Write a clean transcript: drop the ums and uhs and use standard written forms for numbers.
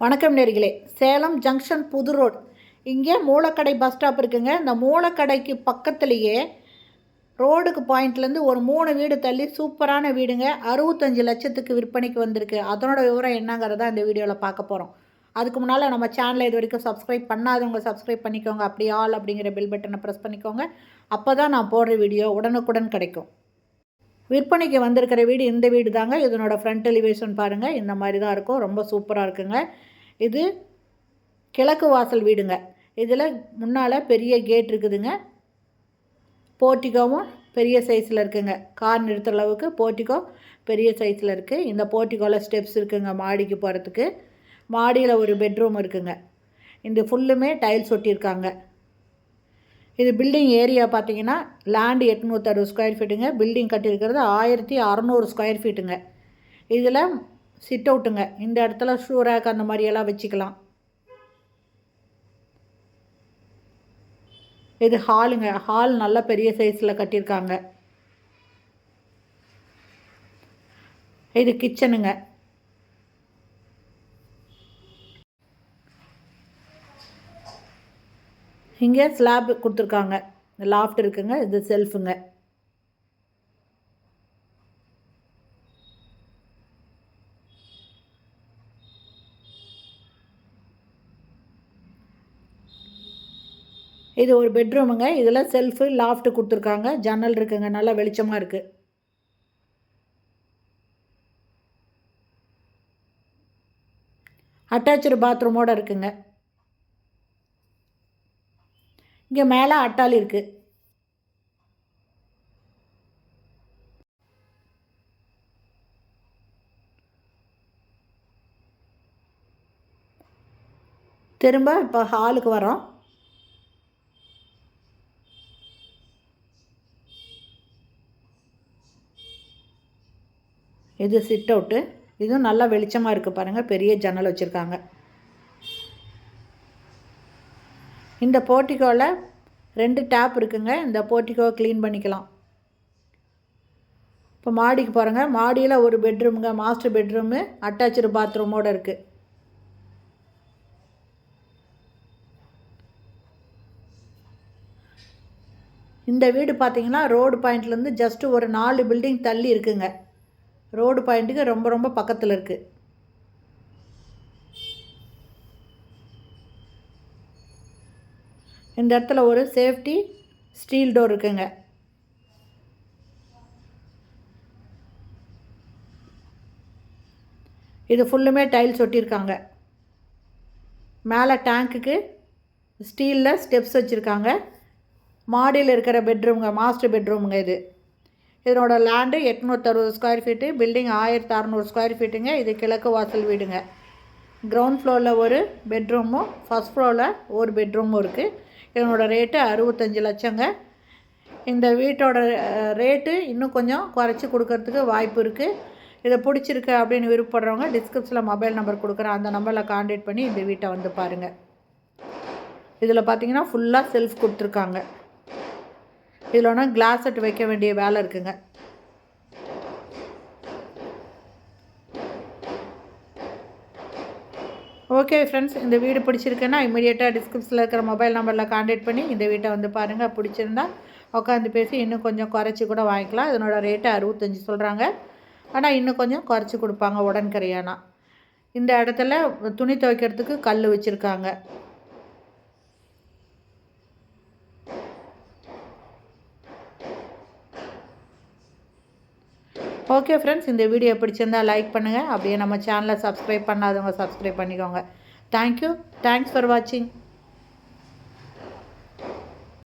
வணக்கம் நேர்களே. சேலம் ஜங்ஷன் புது ரோடு, இங்கே மூலக்கடை பஸ் ஸ்டாப் இருக்குங்க. இந்த மூலக்கடைக்கு பக்கத்துலேயே ரோடுக்கு பாயிண்ட்லேருந்து ஒரு 3 வீடு தள்ளி சூப்பரான வீடுங்க. 65 லட்சத்துக்கு விற்பனைக்கு வந்திருக்கு. அதனோட விவரம் என்னங்கிறத இந்த வீடியோவில் பார்க்க போகிறோம். அதுக்கு முன்னால் நம்ம சேனலை இது வரைக்கும் சப்ஸ்கிரைப் பண்ணாதவங்க சப்ஸ்கிரைப் பண்ணிக்கோங்க. அப்படி ஆல் அப்படிங்கிற பெல் பட்டனை ப்ரெஸ் பண்ணிக்கோங்க. அப்போ தான் நான் போடுற வீடியோ உடனுக்குடன் கிடைக்கும். விற்பனைக்கு வந்திருக்கிற வீடு இந்த வீடு தாங்க. இதனோட ஃப்ரண்ட் எலிவேஷன் பாருங்கள், இந்த மாதிரி தான் இருக்கும். ரொம்ப சூப்பராக இருக்குங்க. இது கிழக்கு வாசல் வீடுங்க. இதில் முன்னால் பெரிய கேட் இருக்குதுங்க. போர்ட்டிகோவும் பெரிய சைஸில் இருக்குங்க. கார் நிறுத்துற அளவுக்கு போர்ட்டிகோ பெரிய சைஸில் இருக்குது. இந்த போர்ட்டிகோவில் ஸ்டெப்ஸ் இருக்குங்க மாடிக்கு போகிறதுக்கு. மாடியில் ஒரு பெட்ரூம் இருக்குங்க. இந்த ஃபுல்லுமே டைல்ஸ் ஒட்டியிருக்காங்க. இது பில்டிங் ஏரியா பார்த்தீங்கன்னா லேண்டு 860 ஸ்கொயர் ஃபீட்டுங்க. பில்டிங் கட்டியிருக்கிறது 1600 ஸ்கொயர் ஃபீட்டுங்க. இதில் சிட் அவுட்டுங்க. இந்த இடத்துல ஷூ ரேக் அந்த மாதிரியெல்லாம் வச்சுக்கலாம். இது ஹாலுங்க. ஹால் நல்ல பெரிய சைஸில் கட்டியிருக்காங்க. இது கிச்சனுங்க. இங்கே ஸ்லாப் கொடுத்துருக்காங்க. லாஃப்ட் இருக்குங்க. இது செல்ஃபுங்க. இது ஒரு பெட்ரூமுங்க. இதில் செல்ஃபு லாஃப்ட் கொடுத்துருக்காங்க. ஜன்னல் இருக்குங்க. நல்லா வெளிச்சமாக இருக்குது. அட்டாச்சு பாத்ரூமோடு இருக்குங்க. இங்கே மேலே அட்டாலி இருக்குது. திரும்ப இப்போ ஹாலுக்கு வரோம். இது சிட் அவுட்டு. இதுவும் நல்லா வெளிச்சமாக இருக்குது பாருங்கள். பெரிய ஜன்னல் வச்சுருக்காங்க. இந்த போர்ட்டிகோவில் 2 டேப் இருக்குங்க. இந்த போர்ட்டிகோவை க்ளீன் பண்ணிக்கலாம். இப்போ மாடிக்கு போகிறேங்க. மாடியில் ஒரு பெட்ரூமுங்க. மாஸ்டர் பெட்ரூமு அட்டாச்சு பாத்ரூமோடு இருக்குது. இந்த வீடு பார்த்திங்கன்னா ரோடு பாயிண்ட்லேருந்து ஜஸ்ட்டு ஒரு 4 பில்டிங் தள்ளி இருக்குங்க. ரோடு பாயிண்ட்டுக்கு ரொம்ப ரொம்ப பக்கத்தில் இருக்குது. இந்த இடத்துல ஒரு சேஃப்டி ஸ்டீல் டோர் இருக்குங்க. இது ஃபுல்லுமே டைல்ஸ் ஒட்டியிருக்காங்க. மேலே டேங்க்குக்கு ஸ்டீலில் ஸ்டெப்ஸ் வச்சுருக்காங்க. மாடியில் இருக்கிற பெட்ரூமுங்க. மாஸ்டர் பெட்ரூமுங்க இது. இதனோட land 860 square feet. Building 1600 square ஃபீட்டுங்க. இது கிழக்கு வாசல் வீடுங்க. கிரவுண்ட் ஃப்ளோரில் ஒரு பெட்ரூமும் ஃபஸ்ட் ஃப்ளோரில் ஒரு பெட்ரூமும் இருக்குது. இதனோட ரேட்டு 65 லட்சங்க. இந்த வீட்டோட ரேட்டு இன்னும் கொஞ்சம் குறைச்சி கொடுக்கறதுக்கு வாய்ப்பு இருக்குது. இதை பிடிச்சிருக்கு அப்படின்னு விருப்பப்படுறவங்க டிஸ்கிரிப்ஷனில் மொபைல் நம்பர் கொடுக்குறேன். அந்த நம்பரில் கான்டாக்ட் பண்ணி இந்த வீட்டை வந்து பாருங்கள். இதில் பார்த்தீங்கன்னா ஃபுல்லாக செல்ஃப் கொடுத்துருக்காங்க. இதில் ஒன்று கிளாஸ் செட் வைக்க வேண்டிய வேலை இருக்குங்க. ஓகே ஃப்ரெண்ட்ஸ், இந்த வீடு பிடிச்சிருக்குன்னா இமீடியட்டாக டிஸ்கிரிப்ஷனில் இருக்கிற மொபைல் நம்பரில் கான்டாக்ட் பண்ணி இந்த வீட்டை வந்து பாருங்கள். பிடிச்சிருந்தா உட்காந்து பேசி இன்னும் கொஞ்சம் குறைச்சி கூட வாங்கிக்கலாம். இதனோட ரேட்டு 65 சொல்கிறாங்க. ஆனால் இன்னும் கொஞ்சம் குறைச்சி கொடுப்பாங்க உடன்கரையானா. இந்த இடத்துல துணி துவைக்கிறதுக்கு கல் வச்சுருக்காங்க. ஓகே ஃப்ரெண்ட்ஸ், இந்த வீடியோ பிடிச்சிருந்தால் லைக் பண்ணுங்கள். அப்படியே நம்ம சேனலை சப்ஸ்கிரைப் பண்ணாதவங்க சப்ஸ்கிரைப் பண்ணிக்கோங்க. தேங்க்யூ. தேங்க்ஸ் ஃபார் வாட்சிங்.